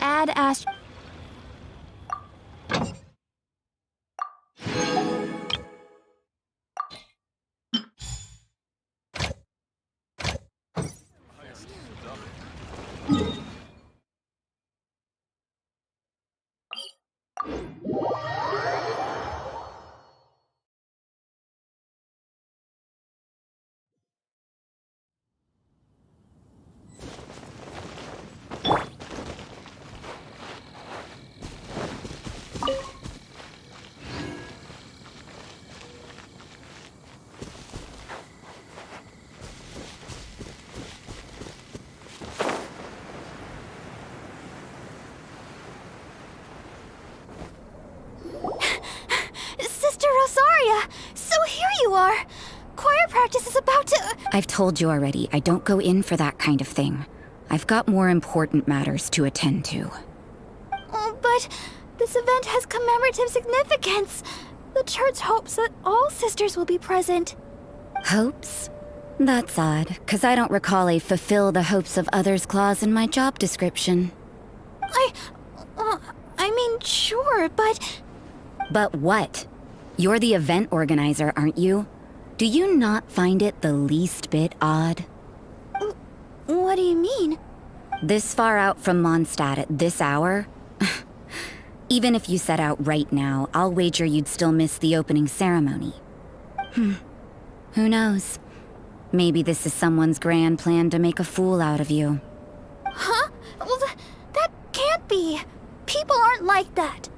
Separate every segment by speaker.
Speaker 1: Ad Ast... Sister Rosaria! So here you are! Choir practice is about to...
Speaker 2: I've told you already, I don't go in for that kind of thing. I've got more important matters to attend to.
Speaker 1: Oh, but this event has commemorative significance. The church hopes that all sisters will be present.
Speaker 2: Hopes? That's odd, because I don't recall a fulfill the hopes of others clause in my job description.
Speaker 1: I mean, sure, but...
Speaker 2: But what? You're the event organizer, aren't you? Do you not find it the least bit odd?
Speaker 1: What do you mean?
Speaker 2: This far out from Mondstadt at this hour? Even if you set out right now, I'll wager you'd still miss the opening ceremony. Who knows? Maybe this is someone's grand plan to make a fool out of you.
Speaker 1: Huh? Well, that can't be. People aren't like that.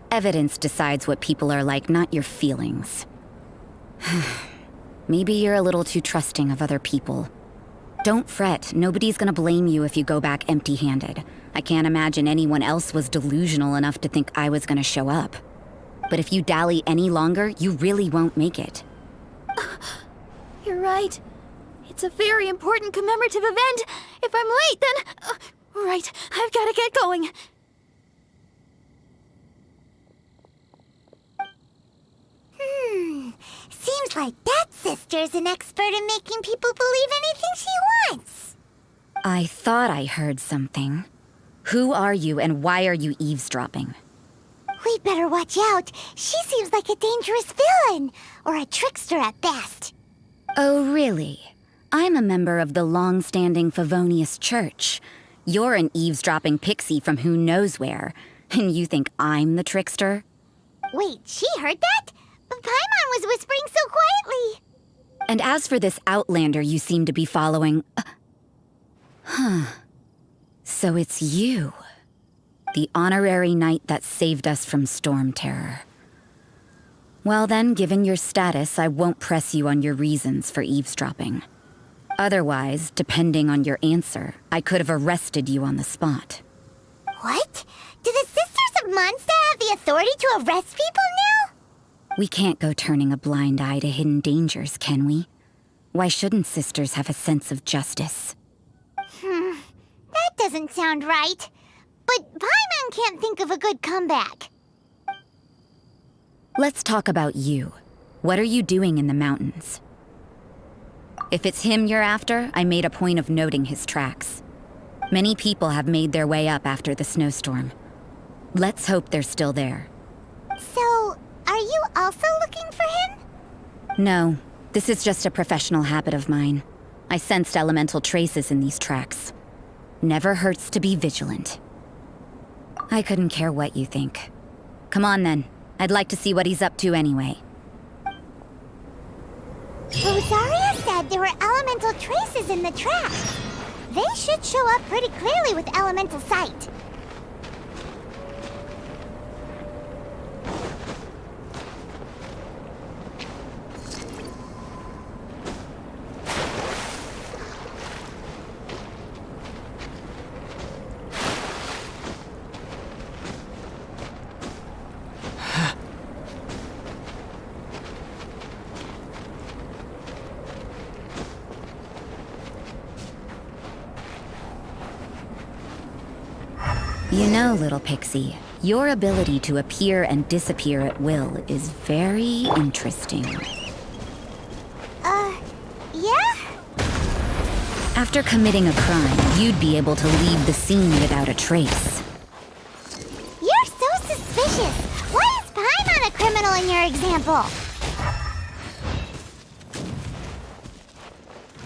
Speaker 2: Evidence decides what people are like, not your feelings. Maybe you're a little too trusting of other people. Don't fret, nobody's gonna blame you if you go back empty-handed. I can't imagine anyone else was delusional enough to think I was gonna show up. But if you dally any longer, you really won't make it.
Speaker 1: You're right. It's a very important commemorative event. If I'm late, then... right, I've gotta get going.
Speaker 3: Seems like that sister's an expert in making people believe anything she wants.
Speaker 2: I thought I heard something. Who are you and why are you eavesdropping?
Speaker 3: We'd better watch out. She seems like a dangerous villain, or a trickster at best.
Speaker 2: Oh, really? I'm a member of the long-standing Favonius Church. You're an eavesdropping pixie from who knows where, and you think I'm the trickster?
Speaker 3: Wait, she heard that? But Paimon was whispering so quietly.
Speaker 2: And as for this outlander you seem to be following... So it's you. The honorary knight that saved us from storm terror. Well then, given your status, I won't press you on your reasons for eavesdropping. Otherwise, depending on your answer, I could have arrested you on the spot.
Speaker 3: What? Do the Sisters of Mondstadt have the authority to arrest people now?
Speaker 2: We can't go turning a blind eye to hidden dangers, can we? Why shouldn't sisters have a sense of justice?
Speaker 3: That doesn't sound right. But Paimon can't think of a good comeback.
Speaker 2: Let's talk about you. What are you doing in the mountains? If it's him you're after, I made a point of noting his tracks. Many people have made their way up after the snowstorm. Let's hope they're still there.
Speaker 3: So, are you also looking for him?
Speaker 2: No, this is just a professional habit of mine. I sensed elemental traces in these tracks. Never hurts to be vigilant. I couldn't care what you think. Come on then. I'd like to see what he's up to anyway.
Speaker 3: Rosaria said there were elemental traces in the tracks. They should show up pretty clearly with elemental sight.
Speaker 2: You know, little pixie, your ability to appear and disappear at will is very interesting.
Speaker 3: Yeah?
Speaker 2: After committing a crime, you'd be able to leave the scene without a trace.
Speaker 3: You're so suspicious. Why is Paimon a criminal in your example?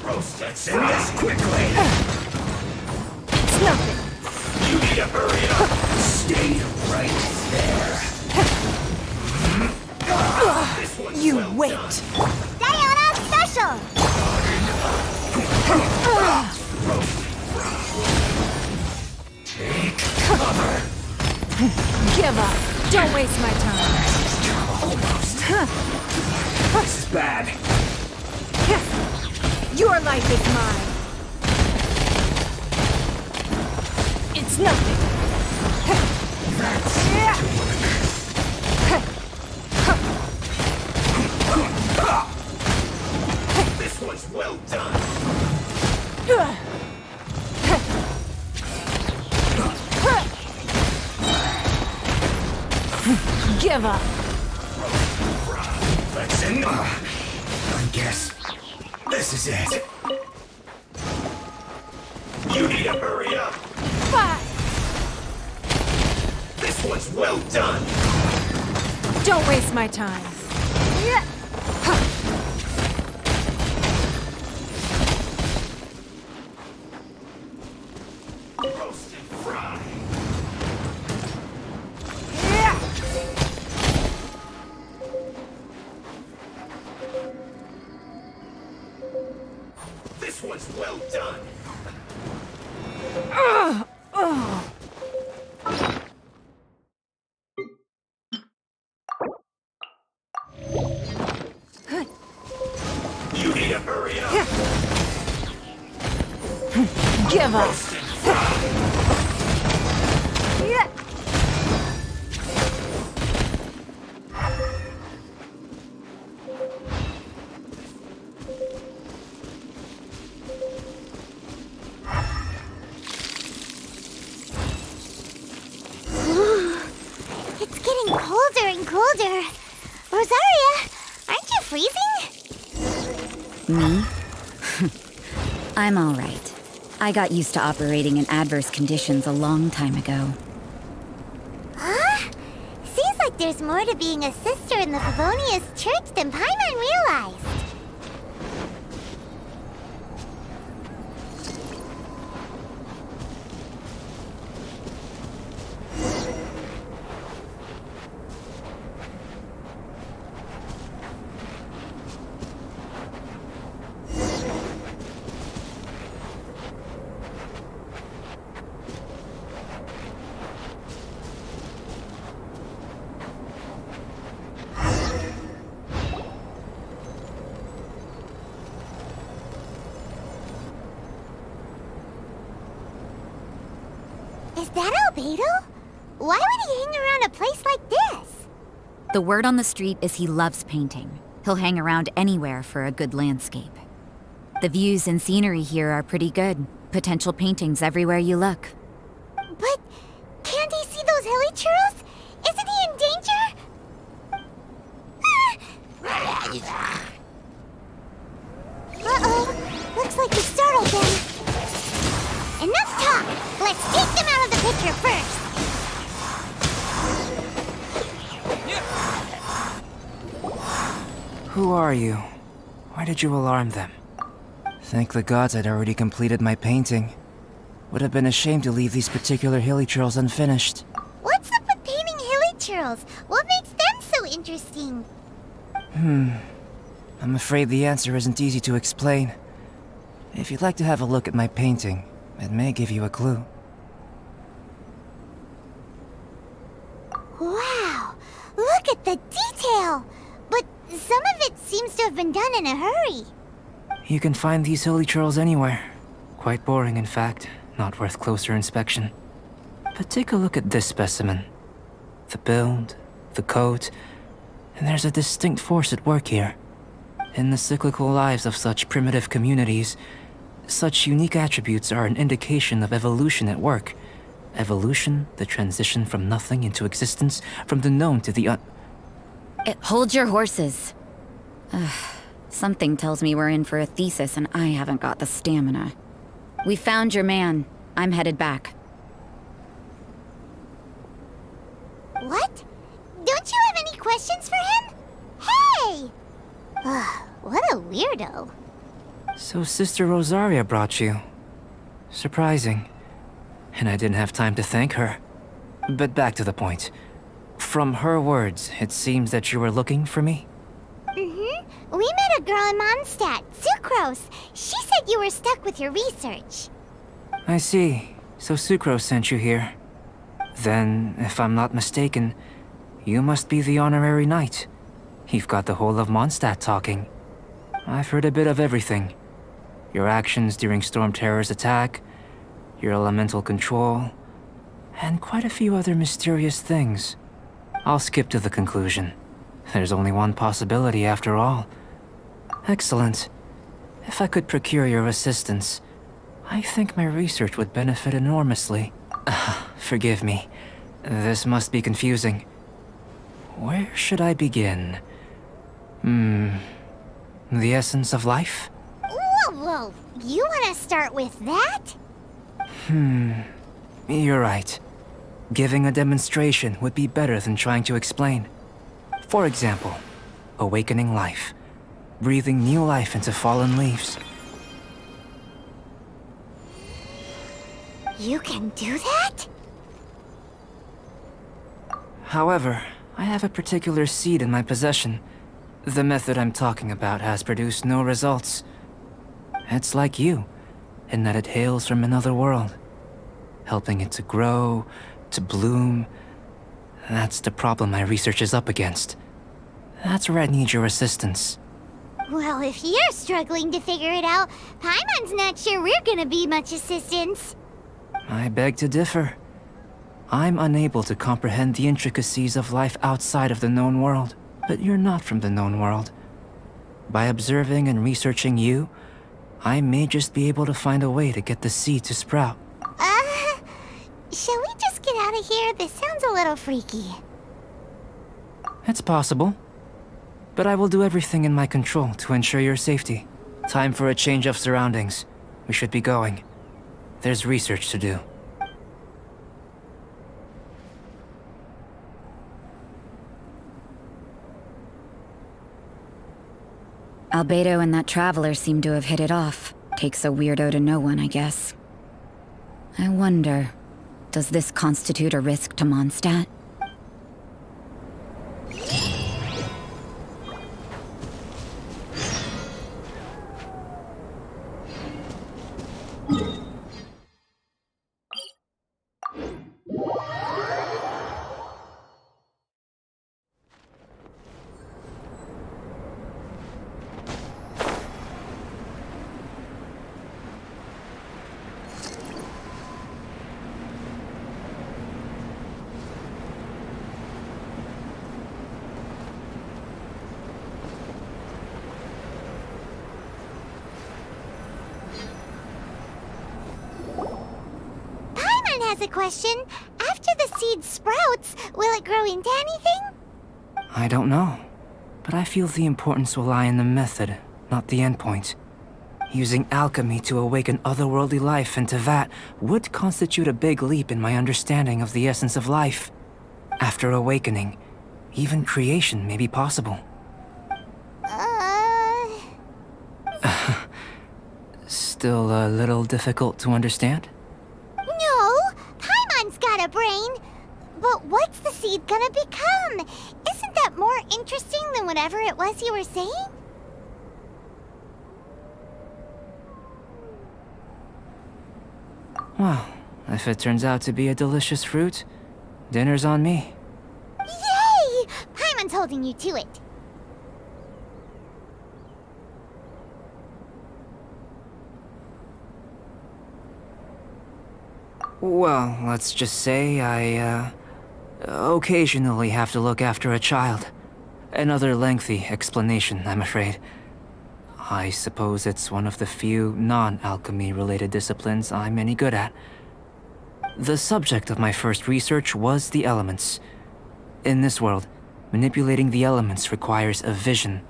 Speaker 4: Roast, let's end this quickly!
Speaker 1: It's nothing.
Speaker 4: You need to hurry up! Stay right there! This one's
Speaker 1: You
Speaker 4: well
Speaker 1: wait.
Speaker 4: done.
Speaker 3: Diana Special!
Speaker 4: Take cover!
Speaker 1: Give up. Don't waste my time.
Speaker 4: Almost. This is bad.
Speaker 1: Your life is mine. It's nothing.
Speaker 4: This one's well done.
Speaker 1: Give up.
Speaker 4: Let's end. I guess this is it. You need to hurry up.
Speaker 1: Fine.
Speaker 4: This one's well done.
Speaker 1: Don't waste my time.
Speaker 4: Roast and fry. This one's well done. You need to hurry up.
Speaker 1: Give up.
Speaker 4: Roast and fry.
Speaker 3: It's getting colder and colder. Rosaria, aren't you freezing?
Speaker 2: Me? I'm all right. I got used to operating in adverse conditions a long time ago.
Speaker 3: Huh? Seems like there's more to being a sister in the Favonius Church than Paimon realized. Is that Albedo? Why would he hang around a place like this?
Speaker 2: The word on the street is he loves painting. He'll hang around anywhere for a good landscape. The views and scenery here are pretty good. Potential paintings everywhere you look.
Speaker 3: But can't he see those hilly churros? Isn't he in danger? Uh-oh. Looks like you startled them. Enough talk. Let's take them out of the picture first.
Speaker 5: Who are you? Why did you alarm them? Thank the gods I'd already completed my painting. Would have been a shame to leave these particular hilly churls unfinished.
Speaker 3: What's up with painting hilly churls? What makes them so interesting?
Speaker 5: I'm afraid the answer isn't easy to explain. If you'd like to have a look at my painting, it may give you a clue.
Speaker 3: Wow, look at the detail! But some of it seems to have been done in a hurry.
Speaker 5: You can find these hilly churls anywhere. Quite boring, in fact. Not worth closer inspection. But take a look at this specimen. The build, the coat, and there's a distinct force at work here. In the cyclical lives of such primitive communities, such unique attributes are an indication of evolution at work. Evolution, the transition from nothing into existence, from the known to the
Speaker 2: Hold your horses. Something tells me we're in for a thesis and I haven't got the stamina. We found your man. I'm headed back.
Speaker 3: What? Don't you have any questions for him? Hey! Ugh, what a weirdo.
Speaker 5: So Sister Rosaria brought you. Surprising. And I didn't have time to thank her. But back to the point. From her words, it seems that you were looking for me?
Speaker 3: Mm-hmm. We met a girl in Mondstadt, Sucrose. She said you were stuck with your research.
Speaker 5: I see. So Sucrose sent you here. Then, if I'm not mistaken, you must be the honorary knight. You've got the whole of Mondstadt talking. I've heard a bit of everything. Your actions during Storm Terror's attack, your elemental control, and quite a few other mysterious things. I'll skip to the conclusion. There's only one possibility after all. Excellent. If I could procure your assistance, I think my research would benefit enormously. Forgive me. This must be confusing. Where should I begin? The essence of life?
Speaker 3: Whoa. You want to start with that?
Speaker 5: You're right. Giving a demonstration would be better than trying to explain. For example, awakening life. Breathing new life into fallen leaves.
Speaker 3: You can do that?
Speaker 5: However, I have a particular seed in my possession. The method I'm talking about has produced no results. It's like you, in that it hails from another world. Helping it to grow, to bloom. That's the problem my research is up against. That's where I need your assistance.
Speaker 3: Well, if you're struggling to figure it out, Paimon's not sure we're gonna be much assistance.
Speaker 5: I beg to differ. I'm unable to comprehend the intricacies of life outside of the known world, but you're not from the known world. By observing and researching you, I may just be able to find a way to get the seed to sprout.
Speaker 3: Shall we just get out of here? This sounds a little freaky.
Speaker 5: It's possible. But I will do everything in my control to ensure your safety. Time for a change of surroundings. We should be going. There's research to do.
Speaker 2: Albedo and that traveler seem to have hit it off. Takes a weirdo to know one, I guess. I wonder, does this constitute a risk to Mondstadt?
Speaker 3: Has a question. After the seed sprouts, will it grow into anything?
Speaker 5: I don't know. But I feel the importance will lie in the method, not the endpoint. Using alchemy to awaken otherworldly life into that would constitute a big leap in my understanding of the essence of life. After awakening, even creation may be possible. Still a little difficult to understand?
Speaker 3: No, Paimon's got a brain. But what's the seed gonna become? Isn't that more interesting than whatever it was you were saying?
Speaker 5: Well, if it turns out to be a delicious fruit, dinner's on me.
Speaker 3: Yay! Paimon's holding you to it.
Speaker 5: Well, let's just say I, occasionally have to look after a child. Another lengthy explanation, I'm afraid. I suppose it's one of the few non-alchemy related disciplines I'm any good at. The subject of my first research was the elements. In this world, manipulating the elements requires a vision.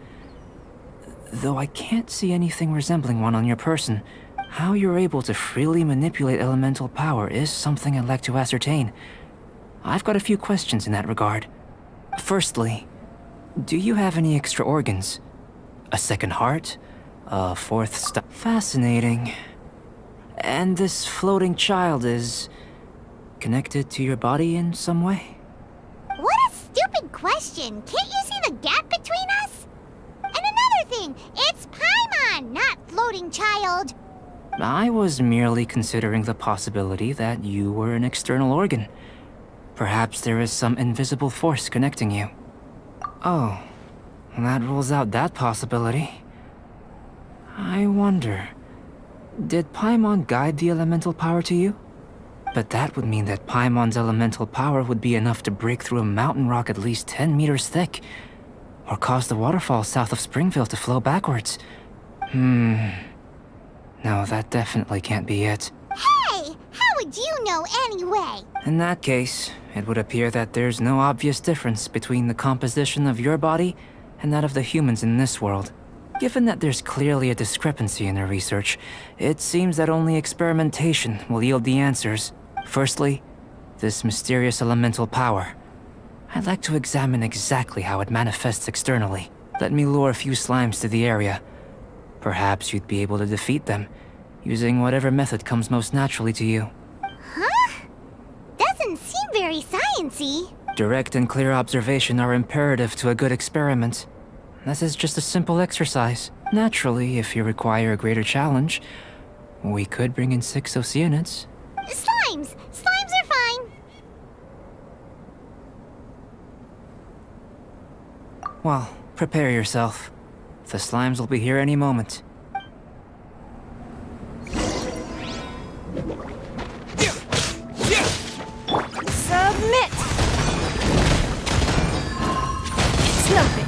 Speaker 5: Though I can't see anything resembling one on your person, How you're able to freely manipulate elemental power is something I'd like to ascertain. I've got a few questions in that regard. Firstly, do you have any extra organs? A second heart? A fourth Fascinating. And this floating child is connected to your body in some way?
Speaker 3: What a stupid question! Can't you see the gap between us? And another thing, it's Paimon, not floating child.
Speaker 5: I was merely considering the possibility that you were an external organ. Perhaps there is some invisible force connecting you. Oh, that rules out that possibility. I wonder, did Paimon guide the elemental power to you? But that would mean that Paimon's elemental power would be enough to break through a mountain rock at least 10 meters thick, or cause the waterfall south of Springville to flow backwards. No, that definitely can't be it.
Speaker 3: Hey, how would you know anyway?
Speaker 5: In that case, it would appear that there's no obvious difference between the composition of your body and that of the humans in this world. Given that there's clearly a discrepancy in their research, it seems that only experimentation will yield the answers. Firstly, this mysterious elemental power. I'd like to examine exactly how it manifests externally. Let me lure a few slimes to the area. Perhaps you'd be able to defeat them, using whatever method comes most naturally to you.
Speaker 3: Huh? Doesn't seem very sciencey.
Speaker 5: Direct and clear observation are imperative to a good experiment. This is just a simple exercise. Naturally, if you require a greater challenge, we could bring in 6 Oceanids.
Speaker 3: Slimes! Slimes are fine.
Speaker 5: Well, prepare yourself. The slimes will be here any moment.
Speaker 1: Submit! It's nothing.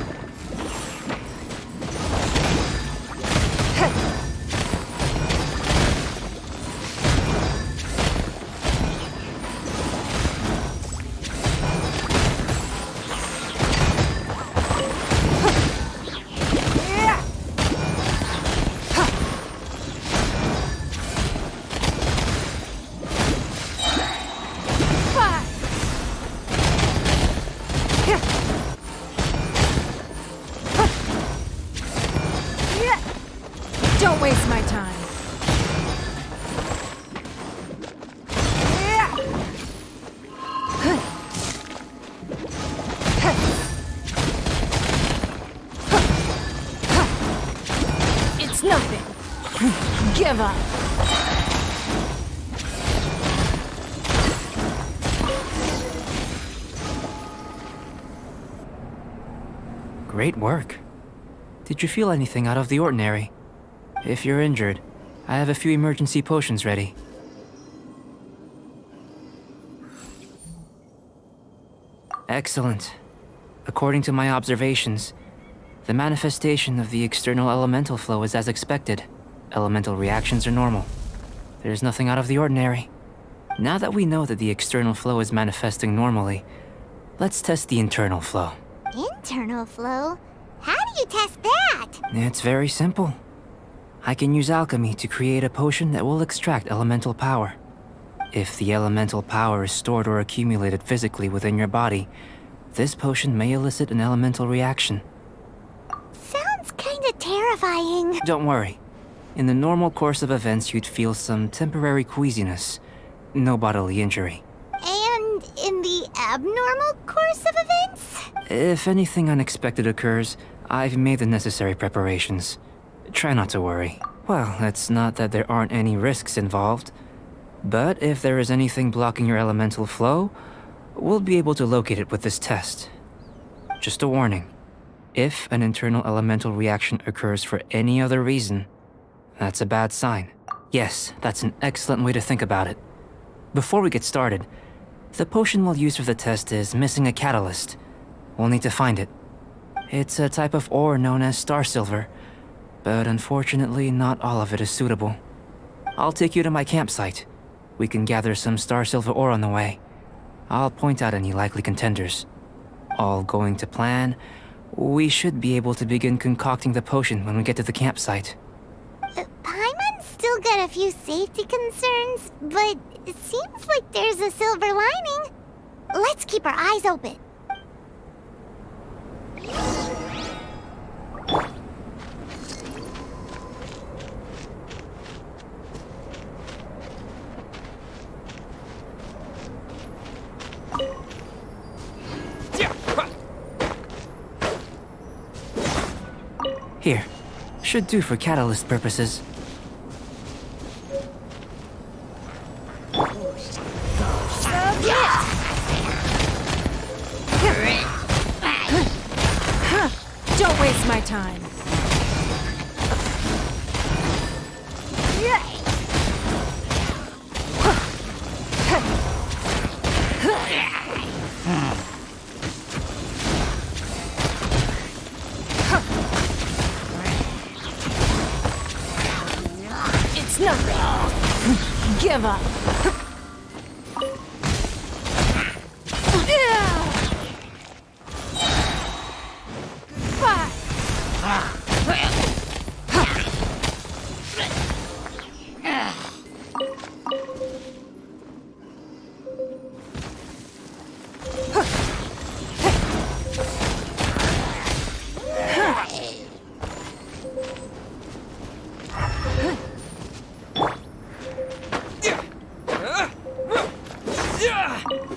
Speaker 1: Don't waste my time. It's nothing. Give up.
Speaker 5: Great work. Did you feel anything out of the ordinary? If you're injured, I have a few emergency potions ready. Excellent. According to my observations, the manifestation of the external elemental flow is as expected. Elemental reactions are normal. There's nothing out of the ordinary. Now that we know that the external flow is manifesting normally, let's test the internal flow.
Speaker 3: Internal flow? How do you test that?
Speaker 5: It's very simple. I can use alchemy to create a potion that will extract elemental power. If the elemental power is stored or accumulated physically within your body, this potion may elicit an elemental reaction.
Speaker 3: Sounds kinda terrifying.
Speaker 5: Don't worry. In the normal course of events, you'd feel some temporary queasiness. No bodily injury.
Speaker 3: And in the abnormal course of events?
Speaker 5: If anything unexpected occurs, I've made the necessary preparations. Try not to worry. Well, it's not that there aren't any risks involved. But if there is anything blocking your elemental flow, we'll be able to locate it with this test. Just a warning. If an internal elemental reaction occurs for any other reason, that's a bad sign. Yes, that's an excellent way to think about it. Before we get started, the potion we'll use for the test is missing a catalyst. We'll need to find it. It's a type of ore known as star silver, but unfortunately not all of it is suitable. I'll take you to my campsite. We can gather some star silver ore on the way. I'll point out any likely contenders. All going to plan, we should be able to begin concocting the potion when we get to the campsite.
Speaker 3: Paimon's still I've got a few safety concerns, but it seems like there's a silver lining. Let's keep our eyes open.
Speaker 5: Here. Should do for catalyst purposes.
Speaker 6: Don't waste my time. It's nothing. Give up.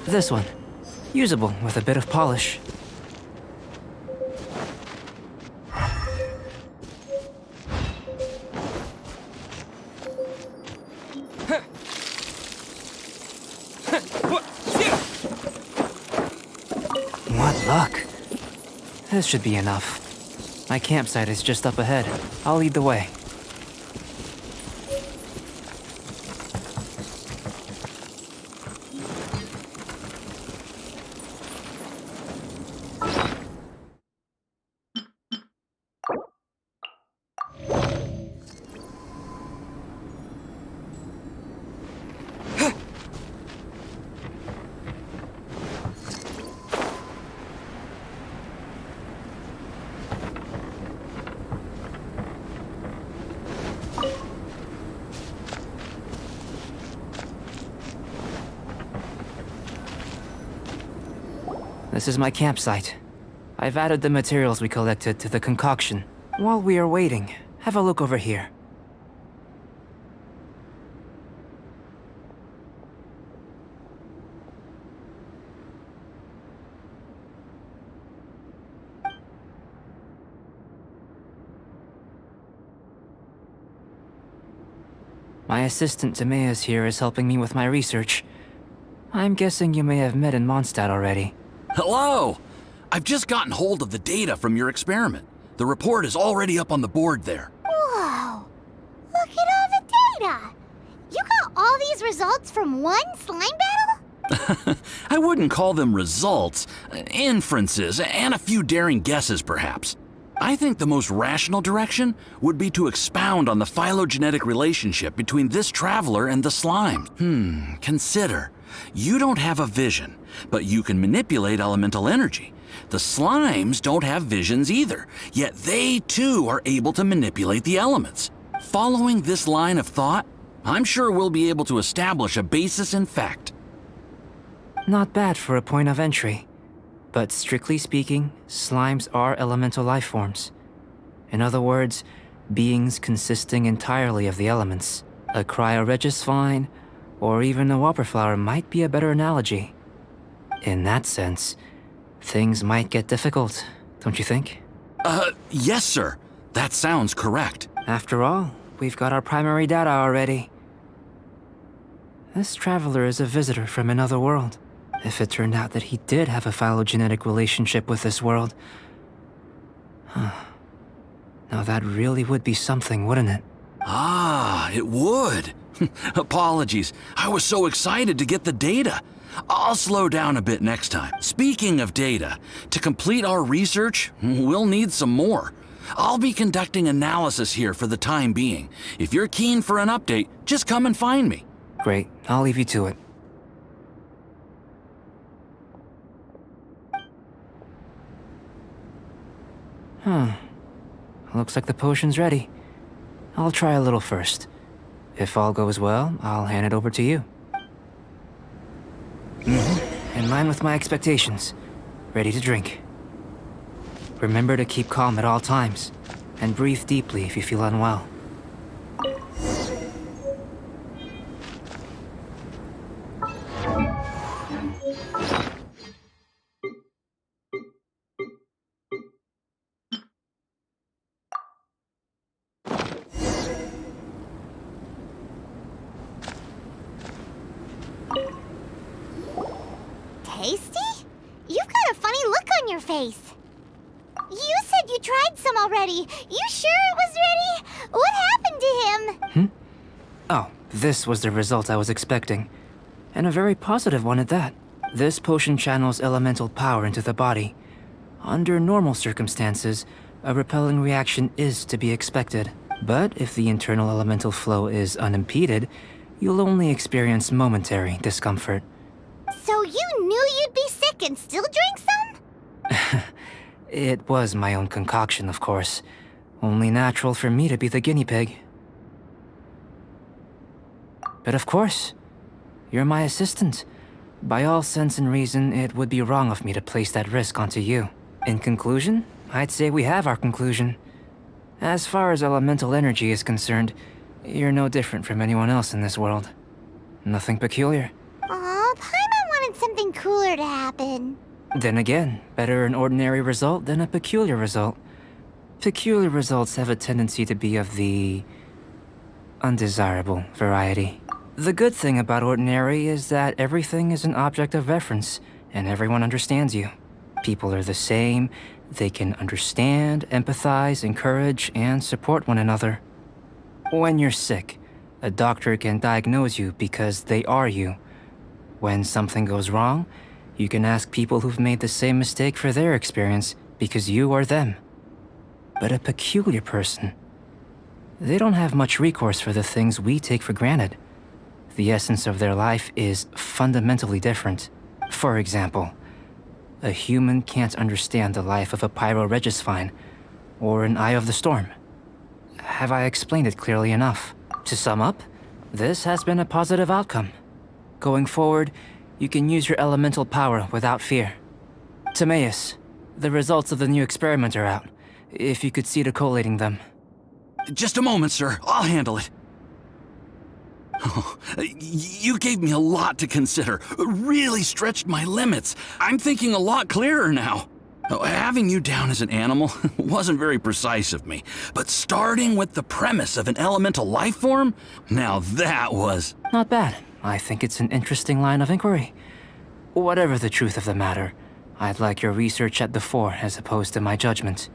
Speaker 5: This one. Usable with a bit of polish. What luck. This should be enough. My campsite is just up ahead. I'll lead the way. This is my campsite. I've added the materials we collected to the concoction. While we are waiting, have a look over here. My assistant Timaeus here is helping me with my research. I'm guessing you may have met in Mondstadt already.
Speaker 7: Hello! I've just gotten hold of the data from your experiment. The report is already up on the board there.
Speaker 3: Whoa! Look at all the data! You got all these results from one slime battle?
Speaker 7: I wouldn't call them results, inferences, and a few daring guesses perhaps. I think the most rational direction would be to expound on the phylogenetic relationship between this traveler and the slimes. Consider. You don't have a vision, but you can manipulate elemental energy. The slimes don't have visions either, yet they too are able to manipulate the elements. Following this line of thought, I'm sure we'll be able to establish a basis in fact.
Speaker 5: Not bad for a point of entry. But strictly speaking, slimes are elemental life forms. In other words, beings consisting entirely of the elements. A cryoregis vine, or even a whopperflower might be a better analogy. In that sense, things might get difficult, don't you think?
Speaker 7: Yes, sir. That sounds correct.
Speaker 5: After all, we've got our primary data already. This traveler is a visitor from another world. If it turned out that he did have a phylogenetic relationship with this world... Now that really would be something, wouldn't it?
Speaker 7: Ah, it would. Apologies. I was so excited to get the data. I'll slow down a bit next time. Speaking of data, to complete our research, we'll need some more. I'll be conducting analysis here for the time being. If you're keen for an update, just come and find me.
Speaker 5: Great. I'll leave you to it. Looks like the potion's ready. I'll try a little first. If all goes well, I'll hand it over to you. In line with my expectations. Ready to drink. Remember to keep calm at all times, and breathe deeply if you feel unwell.
Speaker 3: Tasty? You've got a funny look on your face. You said you tried some already. You sure it was ready? What happened to him?
Speaker 5: Oh, this was the result I was expecting. And a very positive one at that. This potion channels elemental power into the body. Under normal circumstances, a repelling reaction is to be expected. But if the internal elemental flow is unimpeded, you'll only experience momentary discomfort.
Speaker 3: So you knew you'd be sick and still drank some?
Speaker 5: It was my own concoction, of course. Only natural for me to be the guinea pig. But of course, you're my assistant. By all sense and reason, it would be wrong of me to place that risk onto you. In conclusion, I'd say we have our conclusion. As far as elemental energy is concerned, you're no different from anyone else in this world. Nothing peculiar.
Speaker 3: Aw, Paimon wanted something cooler to happen.
Speaker 5: Then again, better an ordinary result than a peculiar result. Peculiar results have a tendency to be of the undesirable variety. The good thing about ordinary is that everything is an object of reference, and everyone understands you. People are the same, they can understand, empathize, encourage, and support one another. When you're sick, a doctor can diagnose you because they are you. When something goes wrong, you can ask people who've made the same mistake for their experience because you are them. But a peculiar person, they don't have much recourse for the things we take for granted. The essence of their life is fundamentally different. For example, a human can't understand the life of a pyroregisvine or an Eye of the Storm. Have I explained it clearly enough? To sum up, this has been a positive outcome. Going forward, you can use your elemental power without fear. Timaeus, the results of the new experiment are out. If you could see to collating them.
Speaker 7: Just a moment, sir. I'll handle it. Oh, you gave me a lot to consider. Really stretched my limits. I'm thinking a lot clearer now. Having you down as an animal wasn't very precise of me, but starting with the premise of an elemental life form, now that was...
Speaker 5: Not bad. I think it's an interesting line of inquiry. Whatever the truth of the matter, I'd like your research at the fore as opposed to my judgment.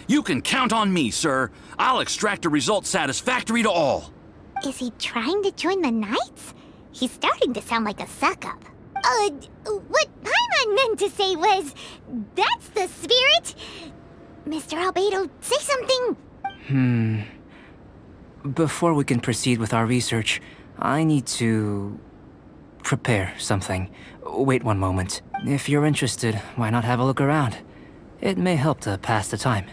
Speaker 7: You can count on me, sir. I'll extract a result satisfactory to all.
Speaker 3: Is he trying to join the Knights? He's starting to sound like a suck-up. What Paimon meant to say was, that's the spirit! Mr. Albedo, say something!
Speaker 5: Before we can proceed with our research, I need to... prepare something. Wait one moment. If you're interested, why not have a look around? It may help to pass the time.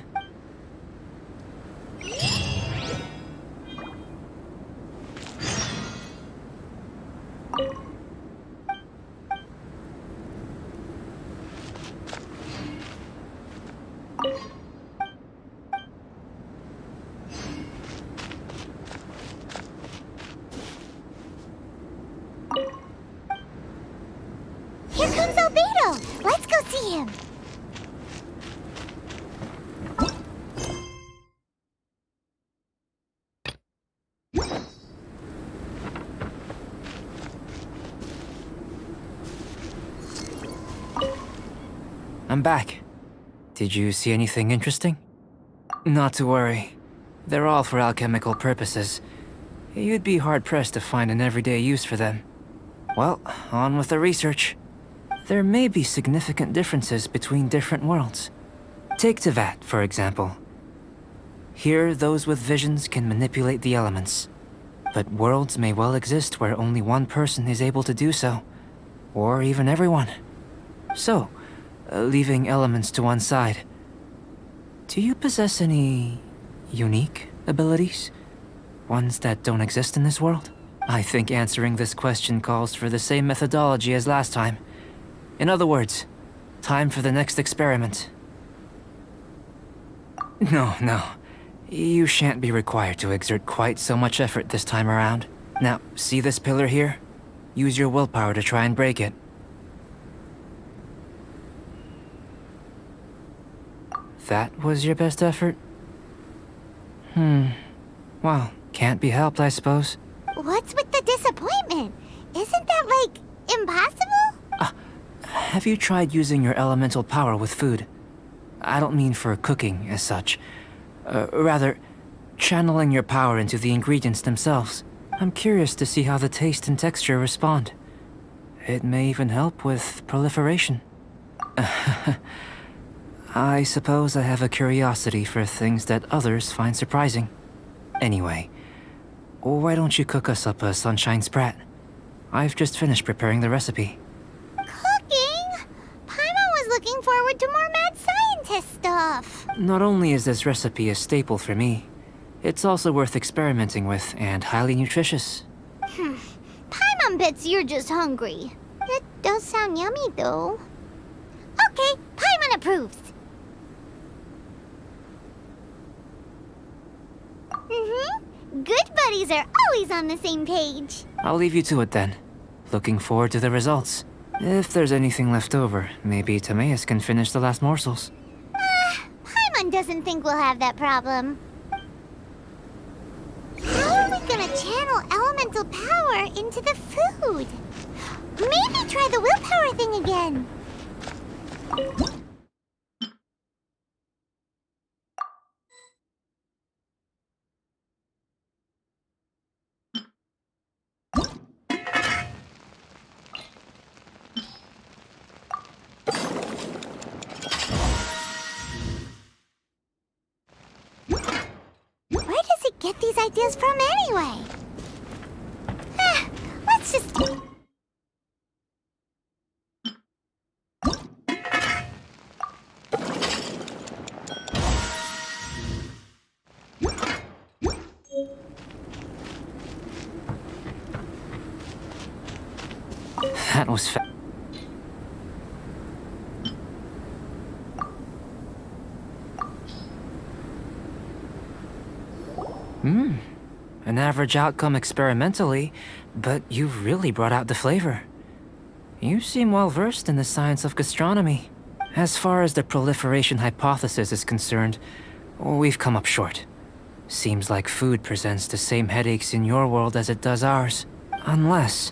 Speaker 3: Here comes Albedo! Let's go see him!
Speaker 5: I'm back. Did you see anything interesting? Not to worry. They're all for alchemical purposes. You'd be hard-pressed to find an everyday use for them. Well, on with the research. There may be significant differences between different worlds. Take Tevat, for example. Here, those with visions can manipulate the elements. But worlds may well exist where only one person is able to do so. Or even everyone. So, leaving elements to one side, do you possess any unique abilities? Ones that don't exist in this world? I think answering this question calls for the same methodology as last time. In other words, time for the next experiment. No. You shan't be required to exert quite so much effort this time around. Now, see this pillar here? Use your willpower to try and break it. That was your best effort? Well, can't be helped, I suppose.
Speaker 3: What's with the disappointment? Isn't that, like, impossible?
Speaker 5: Have you tried using your elemental power with food? I don't mean for cooking, as such. Rather, channeling your power into the ingredients themselves. I'm curious to see how the taste and texture respond. It may even help with proliferation. I suppose I have a curiosity for things that others find surprising. Anyway, why don't you cook us up a sunshine sprat? I've just finished preparing the recipe.
Speaker 3: Cooking? Paimon was looking forward to more mad scientist stuff.
Speaker 5: Not only is this recipe a staple for me, it's also worth experimenting with and highly nutritious.
Speaker 3: Paimon bets you're just hungry. It does sound yummy, though. Okay, Paimon approves. Good buddies are always on the same page.
Speaker 5: I'll leave you to it then. Looking forward to the results. If there's anything left over, maybe Timaeus can finish the last morsels.
Speaker 3: Paimon doesn't think we'll have that problem. How are we gonna channel elemental power into the food? Maybe try the willpower thing again. Where does it get these ideas from anyway? Let's just...
Speaker 5: That was an average outcome experimentally, but you've really brought out the flavor. You seem well versed in the science of gastronomy. As far as the proliferation hypothesis is concerned, we've come up short. Seems like food presents the same headaches in your world as it does ours. Unless...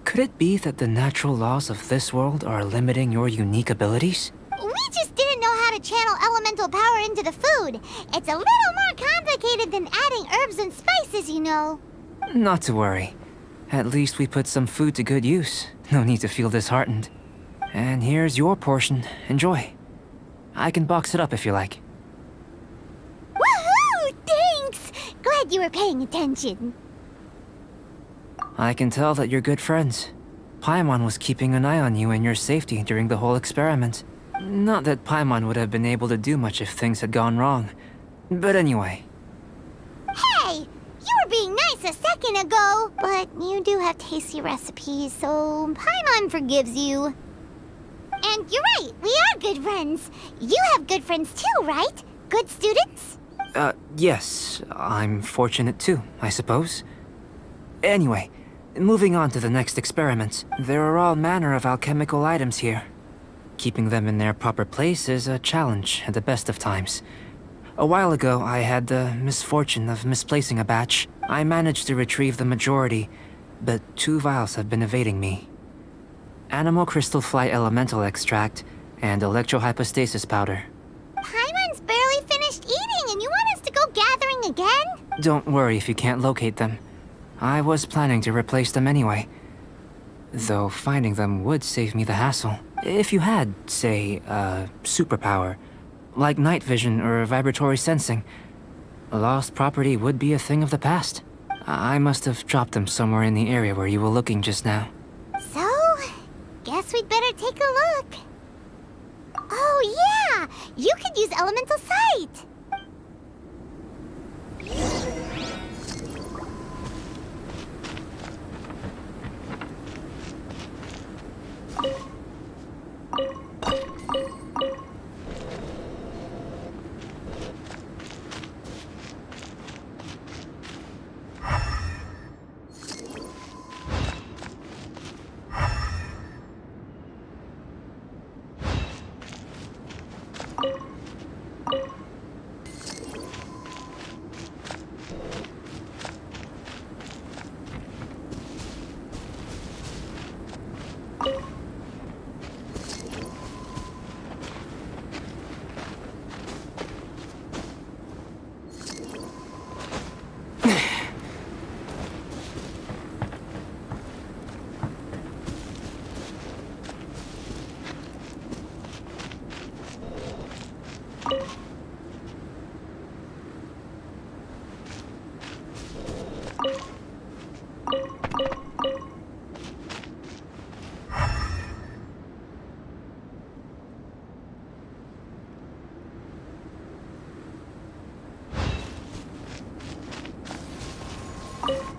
Speaker 5: could it be that the natural laws of this world are limiting your unique abilities?
Speaker 3: We just didn't know how to channel elemental power into the food. It's a little more complicated than adding herbs and spices, you know.
Speaker 5: Not to worry. At least we put some food to good use. No need to feel disheartened. And here's your portion. Enjoy. I can box it up if you like.
Speaker 3: Woohoo! Thanks! Glad you were paying attention.
Speaker 5: I can tell that you're good friends. Paimon was keeping an eye on you and your safety during the whole experiment. Not that Paimon would have been able to do much if things had gone wrong. But anyway.
Speaker 3: Hey! You were being nice a second ago, but you do have tasty recipes, so Paimon forgives you. And you're right, we are good friends. You have good friends too, right? Good students?
Speaker 5: Yes. I'm fortunate too, I suppose. Anyway, moving on to the next experiment. There are all manner of alchemical items here. Keeping them in their proper place is a challenge at the best of times. A while ago, I had the misfortune of misplacing a batch. I managed to retrieve the majority, but 2 vials have been evading me. Animal crystal fly elemental extract and electrohypostasis powder.
Speaker 3: Paimon's barely finished eating and you want us to go gathering again?
Speaker 5: Don't worry if you can't locate them. I was planning to replace them anyway. Though finding them would save me the hassle. If you had, say, a superpower, like night vision or vibratory sensing, lost property would be a thing of the past. I must have dropped them somewhere in the area where you were looking just now.
Speaker 3: So, guess we'd better take a look. Oh yeah! You could use elemental sight!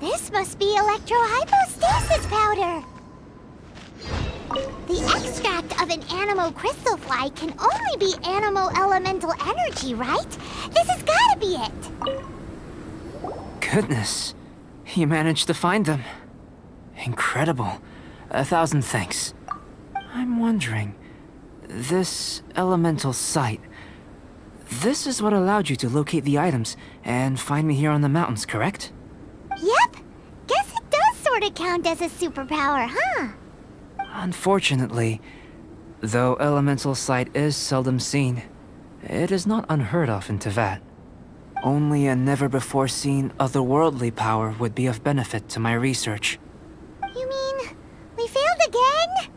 Speaker 3: This must be electrohypostasis powder. The extract of an animo crystal fly can only be animo elemental energy, right? This has gotta be it.
Speaker 5: Goodness, you managed to find them. Incredible. 1,000 thanks. I'm wondering, this elemental sight, this is what allowed you to locate the items and find me here on the mountains, correct?
Speaker 3: Yep. Guess it does sort of count as a superpower, huh?
Speaker 5: Unfortunately, though elemental sight is seldom seen, it is not unheard of in Teyvat. Only a never-before-seen otherworldly power would be of benefit to my research.
Speaker 3: You mean we failed again?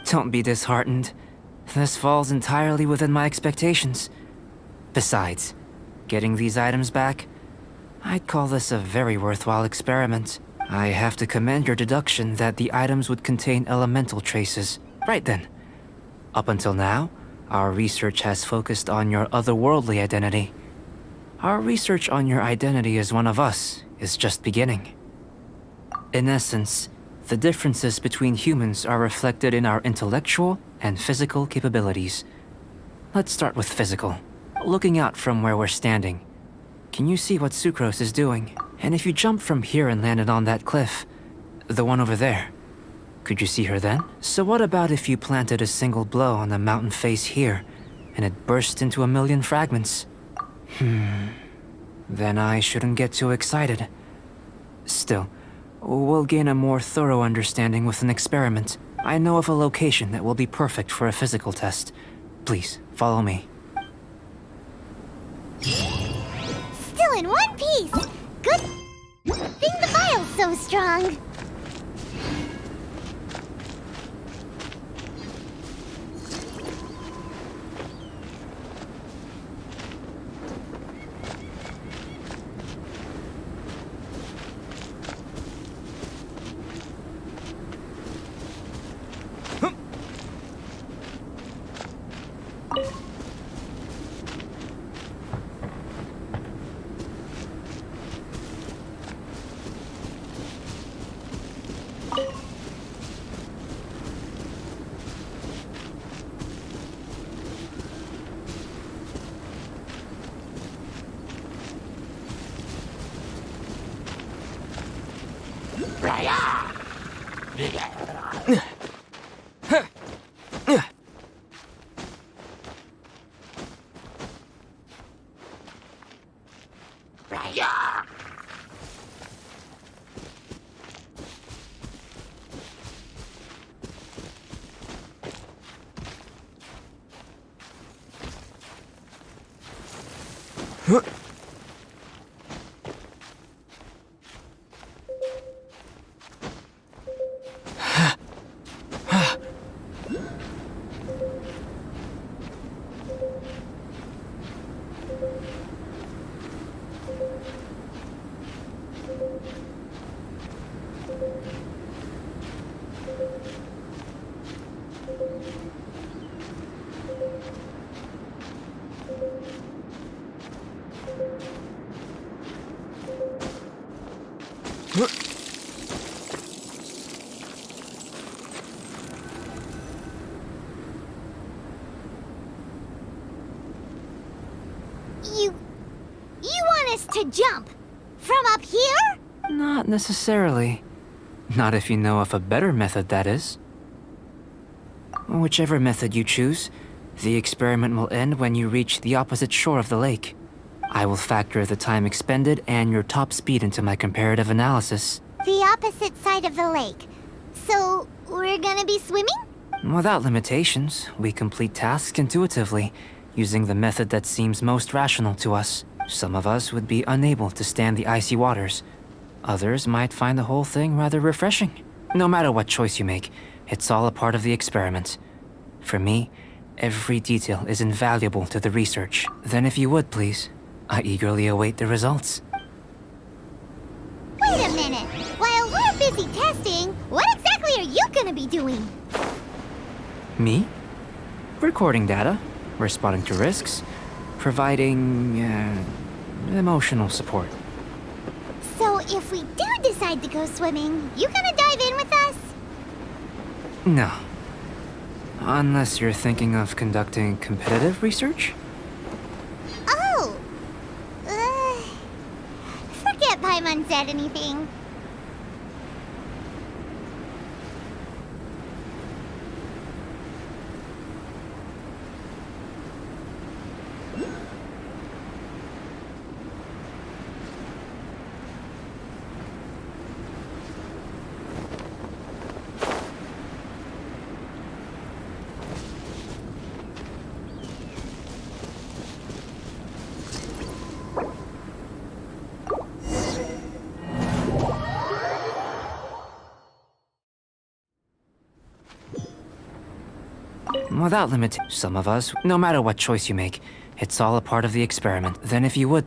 Speaker 5: Don't be disheartened. This falls entirely within my expectations. Besides, getting these items back, I'd call this a very worthwhile experiment. I have to commend your deduction that the items would contain elemental traces. Right then. Up until now, our research has focused on your otherworldly identity. Our research on your identity as one of us is just beginning. In essence, the differences between humans are reflected in our intellectual and physical capabilities. Let's start with physical. Looking out from where we're standing, can you see what Sucrose is doing? And if you jumped from here and landed on that cliff, the one over there, could you see her then? So what about if you planted a single blow on the mountain face here, and it burst into 1,000,000 fragments? Then I shouldn't get too excited. Still, we'll gain a more thorough understanding with an experiment. I know of a location that will be perfect for a physical test. Please, follow me.
Speaker 3: Still in one piece. Good thing the file's so strong. You want us to jump from up here?
Speaker 5: Not necessarily. Not if you know of a better method, that is. Whichever method you choose, the experiment will end when you reach the opposite shore of the lake. I will factor the time expended and your top speed into my comparative analysis.
Speaker 3: The opposite side of the lake. So, we're gonna be swimming?
Speaker 5: Without limitations, we complete tasks intuitively, using the method that seems most rational to us. Some of us would be unable to stand the icy waters. Others might find the whole thing rather refreshing. No matter what choice you make, it's all a part of the experiment. For me, every detail is invaluable to the research. Then if you would, please, I eagerly await the results.
Speaker 3: Wait a minute! While we're busy testing, what exactly are you gonna be doing?
Speaker 5: Me? Recording data, responding to risks, providing, emotional support.
Speaker 3: So if we do decide to go swimming, you gonna dive in with us?
Speaker 5: No. Unless you're thinking of conducting competitive research?
Speaker 3: Oh! Forget Paimon said anything.
Speaker 5: Without limit, some of us, no matter what choice you make, it's all a part of the experiment. Then if you would...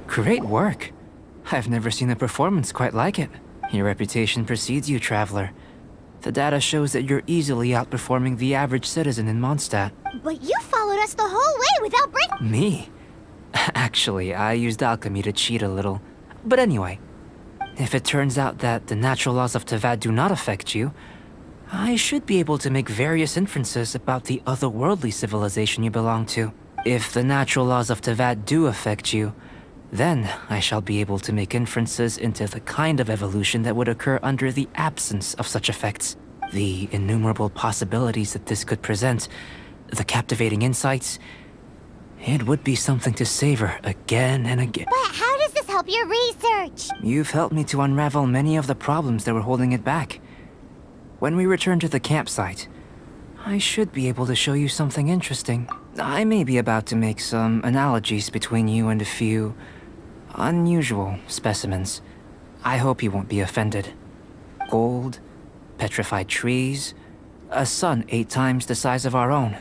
Speaker 5: Great work. I've never seen a performance quite like it. Your reputation precedes you, Traveler. The data shows that you're easily outperforming the average citizen in Mondstadt.
Speaker 3: But you followed us the whole way without breaking.
Speaker 5: Me? Actually, I used alchemy to cheat a little. But anyway, if it turns out that the natural laws of Tavad do not affect you, I should be able to make various inferences about the otherworldly civilization you belong to. If the natural laws of Tavad do affect you, then I shall be able to make inferences into the kind of evolution that would occur under the absence of such effects. The innumerable possibilities that this could present, the captivating insights, it would be something to savor again and again.
Speaker 3: But how does this help your research?
Speaker 5: You've helped me to unravel many of the problems that were holding it back. When we return to the campsite, I should be able to show you something interesting. I may be about to make some analogies between you and a few unusual specimens. I hope you won't be offended. Gold, petrified trees, a sun 8 times the size of our own.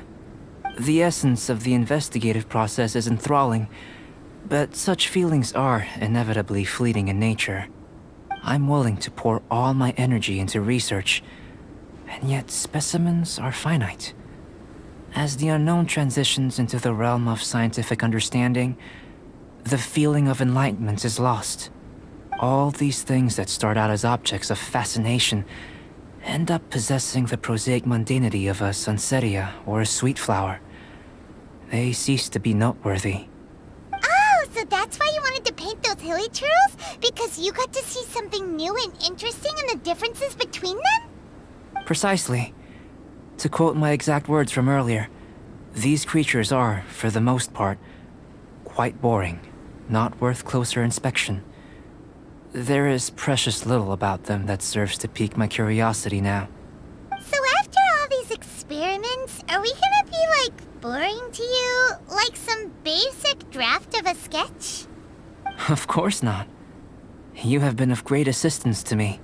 Speaker 5: The essence of the investigative process is enthralling, but such feelings are inevitably fleeting in nature. I'm willing to pour all my energy into research, and yet specimens are finite. As the unknown transitions into the realm of scientific understanding, the feeling of enlightenment is lost. All these things that start out as objects of fascination end up possessing the prosaic mundanity of a sunsetia or a sweet flower. They cease to be noteworthy.
Speaker 3: Oh, so that's why you wanted to paint those hilly turtles? Because you got to see something new and interesting in the differences between them?
Speaker 5: Precisely. To quote my exact words from earlier, these creatures are, for the most part, quite boring, not worth closer inspection. There is precious little about them that serves to pique my curiosity now.
Speaker 3: So after all these experiments, are we gonna be, like, boring to you? Like some basic draft of a sketch?
Speaker 5: Of course not. You have been of great assistance to me,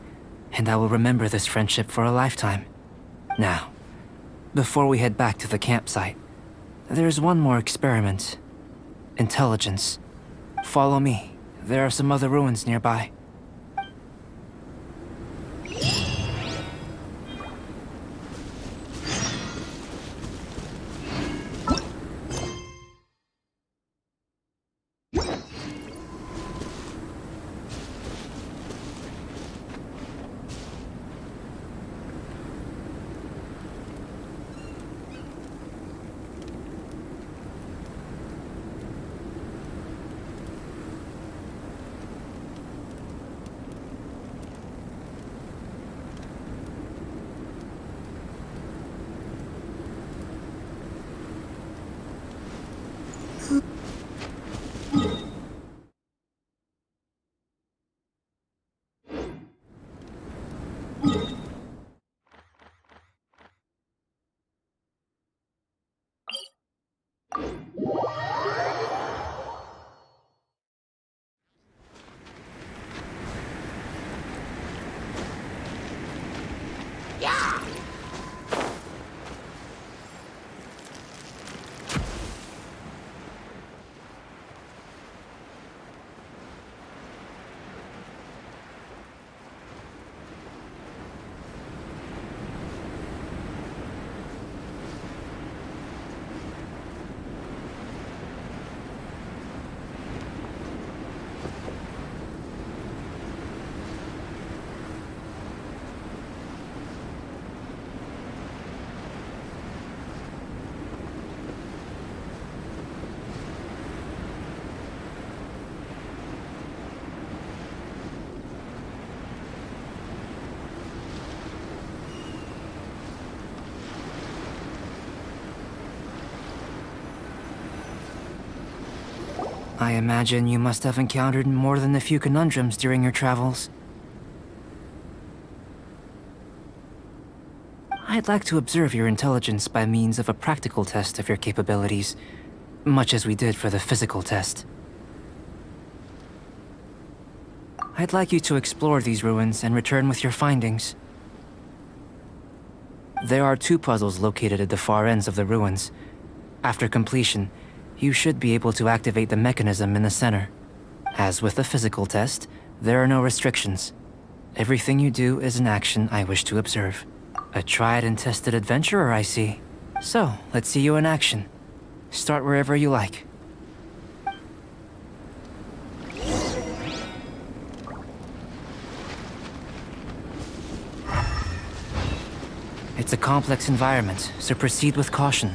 Speaker 5: and I will remember this friendship for a lifetime. Now, before we head back to the campsite, there's one more experiment. Intelligence. Follow me. There are some other ruins nearby. I imagine you must have encountered more than a few conundrums during your travels. I'd like to observe your intelligence by means of a practical test of your capabilities, much as we did for the physical test. I'd like you to explore these ruins and return with your findings. There are 2 puzzles located at the far ends of the ruins. After completion, you should be able to activate the mechanism in the center. As with the physical test, there are no restrictions. Everything you do is an action I wish to observe. A tried and tested adventurer, I see. So, let's see you in action. Start wherever you like. It's a complex environment, so proceed with caution.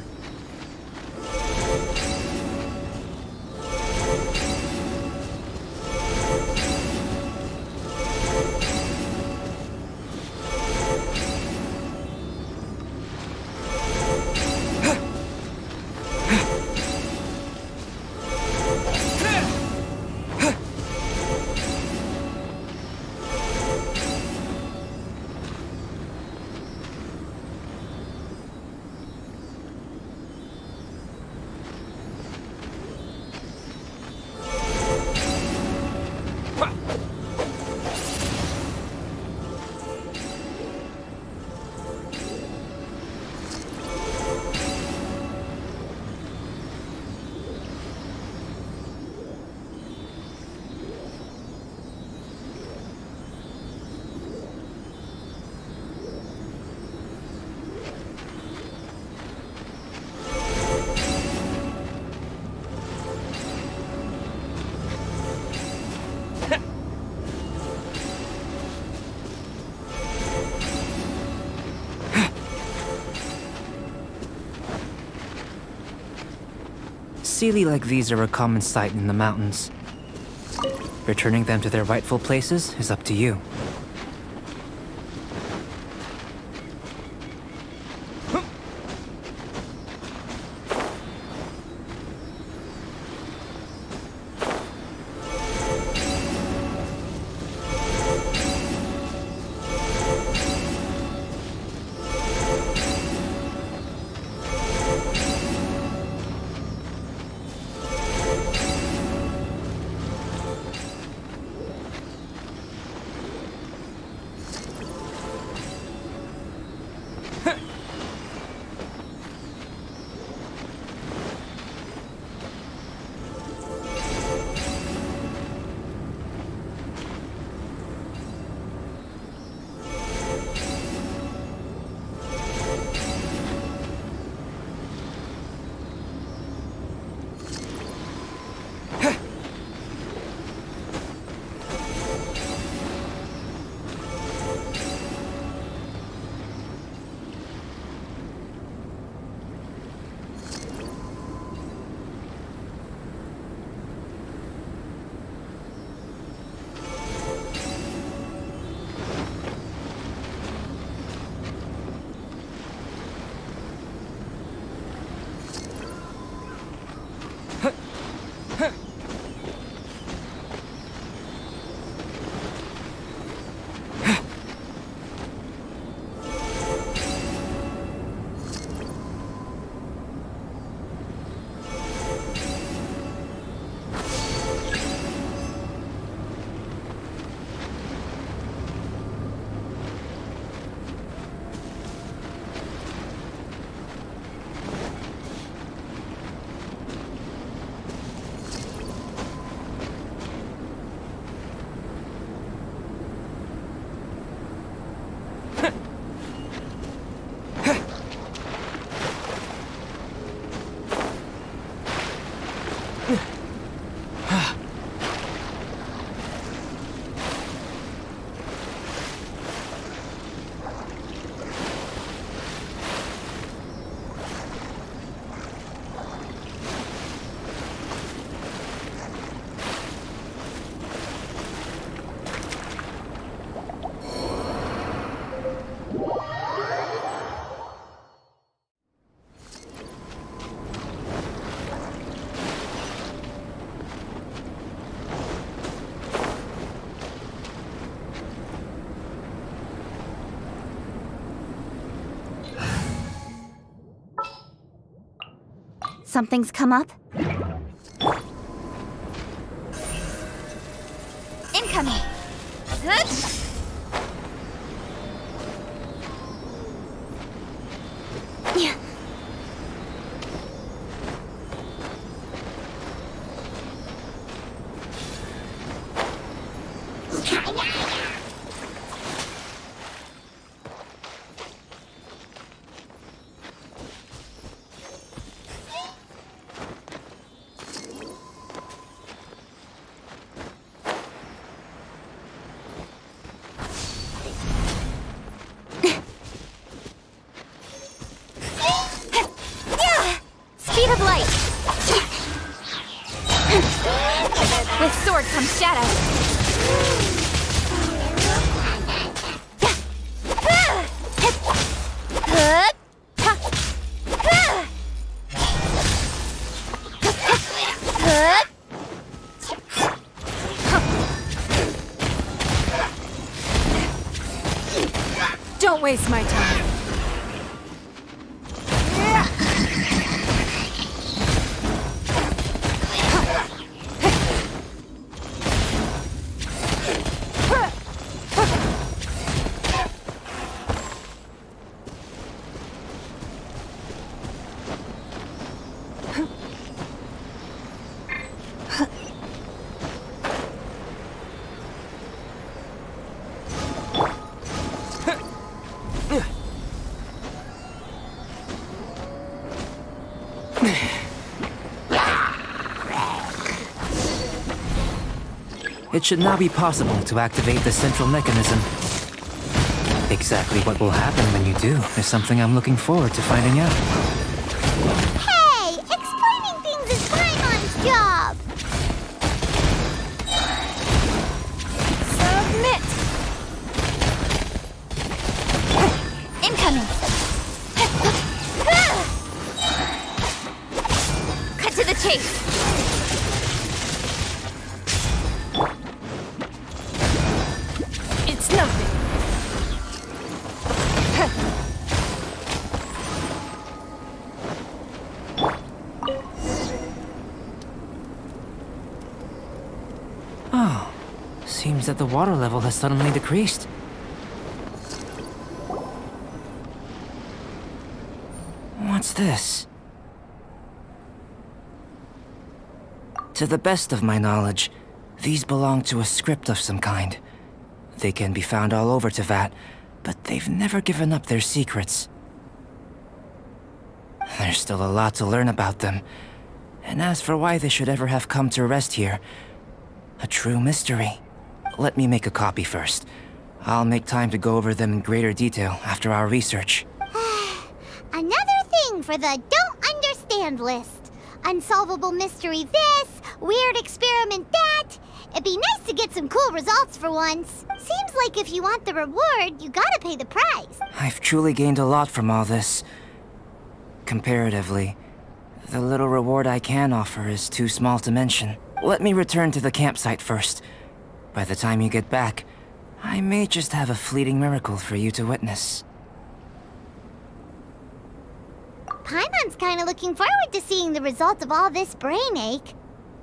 Speaker 5: Sealy like these are a common sight in the mountains. Returning them to their rightful places is up to you.
Speaker 1: Something's come up? Incoming! Yeah. Speed of light! With sword comes shadow.
Speaker 6: Don't waste my time.
Speaker 5: It should now be possible to activate the central mechanism. Exactly what will happen when you do is something I'm looking forward to finding out.
Speaker 3: Hey! Explaining things is Paimon's job!
Speaker 1: Submit! Incoming! Cut to the chase!
Speaker 6: It's nothing.
Speaker 5: Oh, seems that the water level has suddenly decreased. What's this? To the best of my knowledge, these belong to a script of some kind. They can be found all over Teyvat, but they've never given up their secrets. There's still a lot to learn about them. And as for why they should ever have come to rest here, a true mystery. Let me make a copy first. I'll make time to go over them in greater detail after our research.
Speaker 3: Another thing for the don't understand list. Unsolvable mystery this, weird experiment that. It'd be nice to get some cool results for once. Seems like if you want the reward, you gotta pay the price.
Speaker 5: I've truly gained a lot from all this. Comparatively, the little reward I can offer is too small to mention. Let me return to the campsite first. By the time you get back, I may just have a fleeting miracle for you to witness.
Speaker 3: Paimon's kinda looking forward to seeing the result of all this brain ache.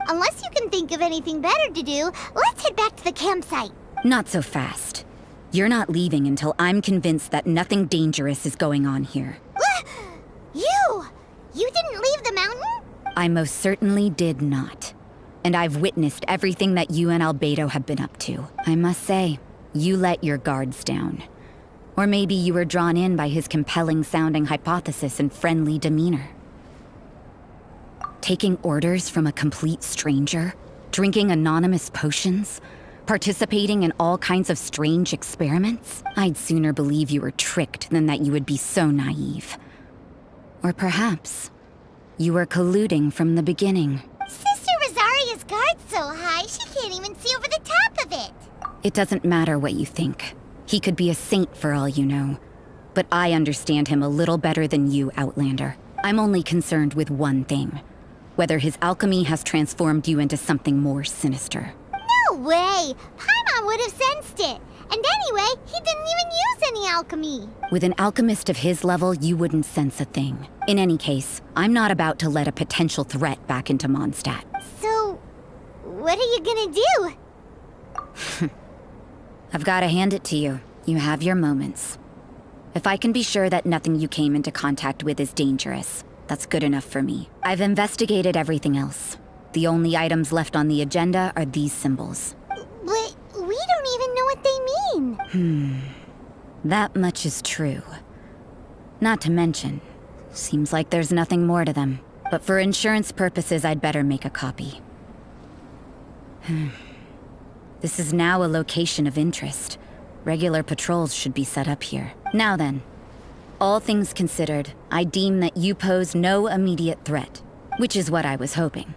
Speaker 3: Unless you can think of anything better to do, let's head back to the campsite.
Speaker 2: Not so fast. You're not leaving until I'm convinced that nothing dangerous is going on here.
Speaker 3: You didn't leave the mountain?
Speaker 2: I most certainly did not. And I've witnessed everything that you and Albedo have been up to. I must say, you let your guards down. Or maybe you were drawn in by his compelling-sounding hypothesis and friendly demeanor. Taking orders from a complete stranger, drinking anonymous potions, participating in all kinds of strange experiments? I'd sooner believe you were tricked than that you would be so naive. Or perhaps you were colluding from the beginning.
Speaker 3: Sister Rosaria's guard's so high, she can't even see over the top of it.
Speaker 2: It doesn't matter what you think. He could be a saint for all you know. But I understand him a little better than you, Outlander. I'm only concerned with one thing. Whether his alchemy has transformed you into something more sinister.
Speaker 3: No way! Paimon would have sensed it. And anyway, he didn't even use any alchemy.
Speaker 2: With an alchemist of his level, you wouldn't sense a thing. In any case, I'm not about to let a potential threat back into Mondstadt.
Speaker 3: So, what are you gonna do?
Speaker 2: I've got to hand it to you. You have your moments. If I can be sure that nothing you came into contact with is dangerous, that's good enough for me. I've investigated everything else. The only items left on the agenda are these symbols.
Speaker 3: But we don't even know what they mean.
Speaker 2: That much is true. Not to mention, seems like there's nothing more to them. But for insurance purposes, I'd better make a copy. This is now a location of interest. Regular patrols should be set up here. Now then, all things considered, I deem that you pose no immediate threat, which is what I was hoping.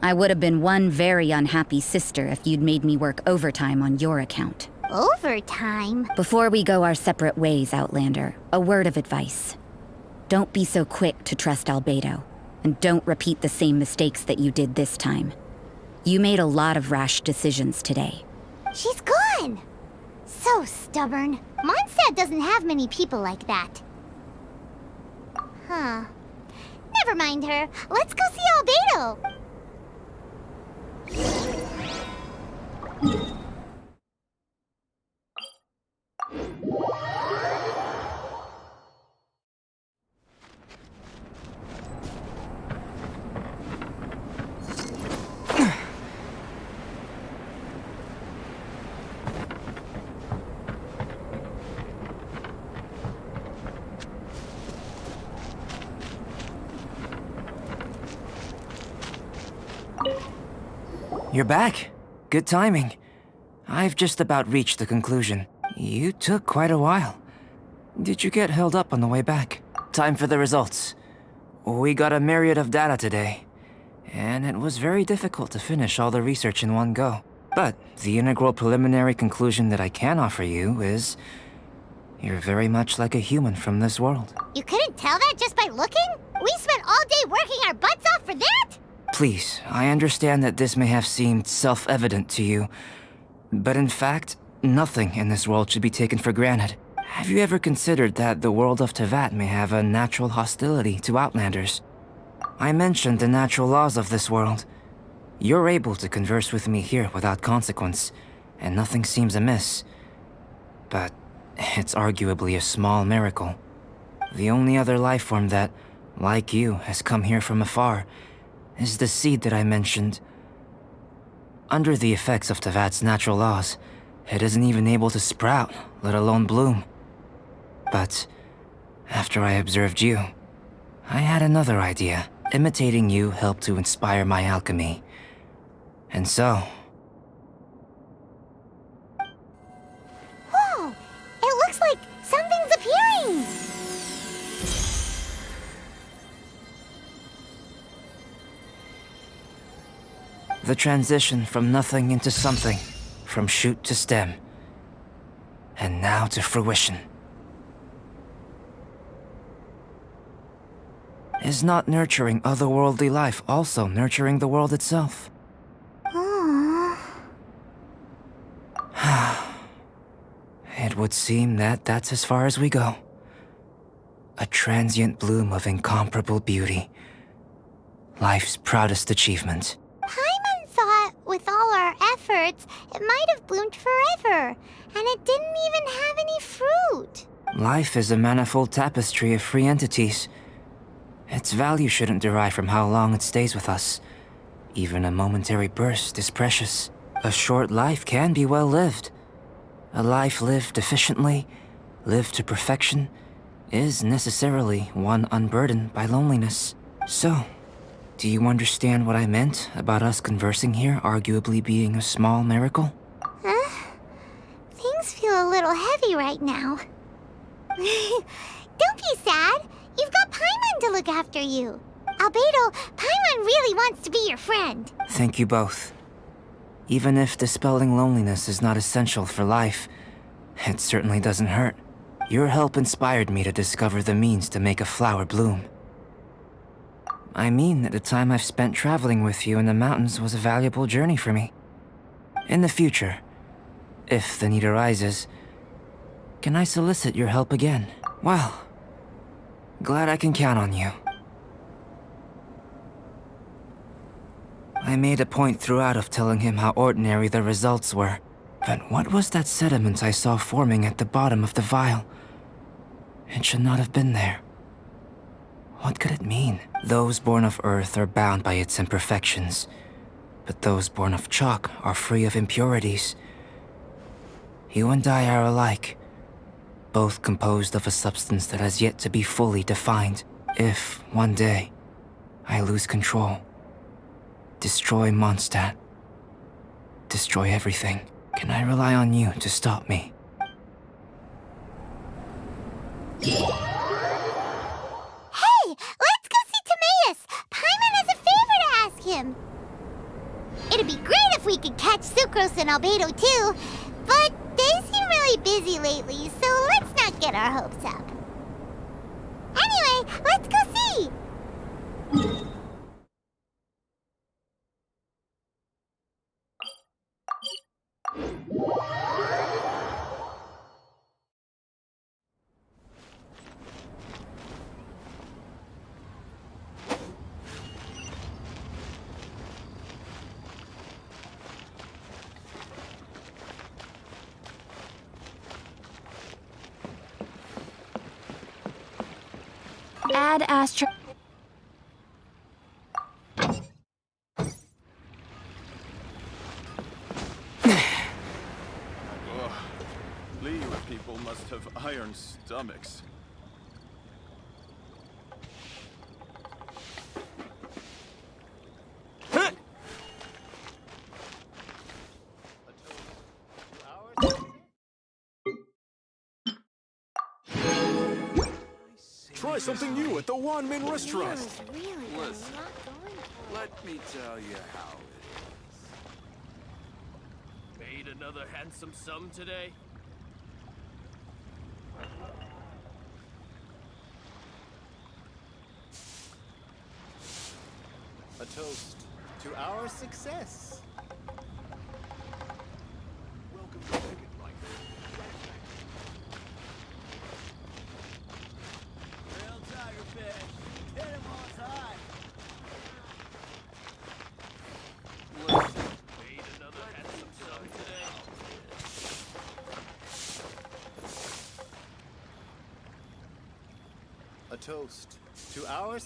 Speaker 2: I would have been one very unhappy sister if you'd made me work overtime on your account.
Speaker 3: Overtime?
Speaker 2: Before we go our separate ways, Outlander, a word of advice. Don't be so quick to trust Albedo, and don't repeat the same mistakes that you did this time. You made a lot of rash decisions today.
Speaker 3: She's gone! So stubborn. Mondstadt doesn't have many people like that. Huh. Never mind her. Let's go see Albedo!
Speaker 5: You're back. Good timing. I've just about reached the conclusion. You took quite a while. Did you get held up on the way back? Time for the results. We got a myriad of data today, and it was very difficult to finish all the research in one go. But the integral preliminary conclusion that I can offer you is you're very much like a human from this world.
Speaker 3: You couldn't tell that just by looking? We spent all day working our butts off for that?
Speaker 5: Please, I understand that this may have seemed self-evident to you, but in fact, nothing in this world should be taken for granted. Have you ever considered that the world of Teyvat may have a natural hostility to Outlanders? I mentioned the natural laws of this world. You're able to converse with me here without consequence, and nothing seems amiss. But it's arguably a small miracle. The only other life form that, like you, has come here from afar is the seed that I mentioned. Under the effects of Teyvat's natural laws, it isn't even able to sprout, let alone bloom. But after I observed you, I had another idea. Imitating you helped to inspire my alchemy. And so...
Speaker 3: Whoa! It looks like something's appearing!
Speaker 5: the transition from nothing into something, from shoot to stem, and now to fruition. Is not nurturing otherworldly life also nurturing the world itself? It would seem that that's as far as we go. A transient bloom of incomparable beauty. Life's proudest achievement.
Speaker 3: Paimon thought, with all our efforts, it might have bloomed forever, and it didn't even have any fruit.
Speaker 5: Life is a manifold tapestry of free entities. Its value shouldn't derive from how long it stays with us. Even a momentary burst is precious. A short life can be well lived. A life lived efficiently, lived to perfection, is necessarily one unburdened by loneliness. So, do you understand what I meant about us conversing here arguably being a small miracle?
Speaker 3: Things feel a little heavy right now. Don't be sad. You've got Paimon to look after you. Albedo, Paimon really wants to be your friend.
Speaker 5: Thank you both. Even if dispelling loneliness is not essential for life, it certainly doesn't hurt. Your help inspired me to discover the means to make a flower bloom. I mean that the time I've spent traveling with you in the mountains was a valuable journey for me. In the future, if the need arises, can I solicit your help again? Well, Glad I can count on you. I made a point throughout of telling him how ordinary the results were. But what was that sediment I saw forming at the bottom of the vial? It should not have been there. What could it mean? Those born of Earth are bound by its imperfections, but those born of chalk are free of impurities. You and I are alike, both composed of a substance that has yet to be fully defined. If, one day, I lose control, destroy Mondstadt, destroy everything, can I rely on you to stop me?
Speaker 3: Hey, let's go see Timaeus! Paimon has a favor to ask him! It'd be great if we could catch Sucrose and Albedo too, but they seem really busy lately, so let's not get our hopes up. Anyway, let's go see!
Speaker 1: Add Astro.
Speaker 8: Liyue people must have iron stomachs. Try something new at the Wanmin restaurant.
Speaker 4: Listen, let me tell you how it
Speaker 9: Made another handsome sum today?
Speaker 8: A toast to our success. Welcome to Ticket Life.
Speaker 9: Real tiger fish. Hit him while it's hot. Made another handsome sum today?
Speaker 8: A toast to our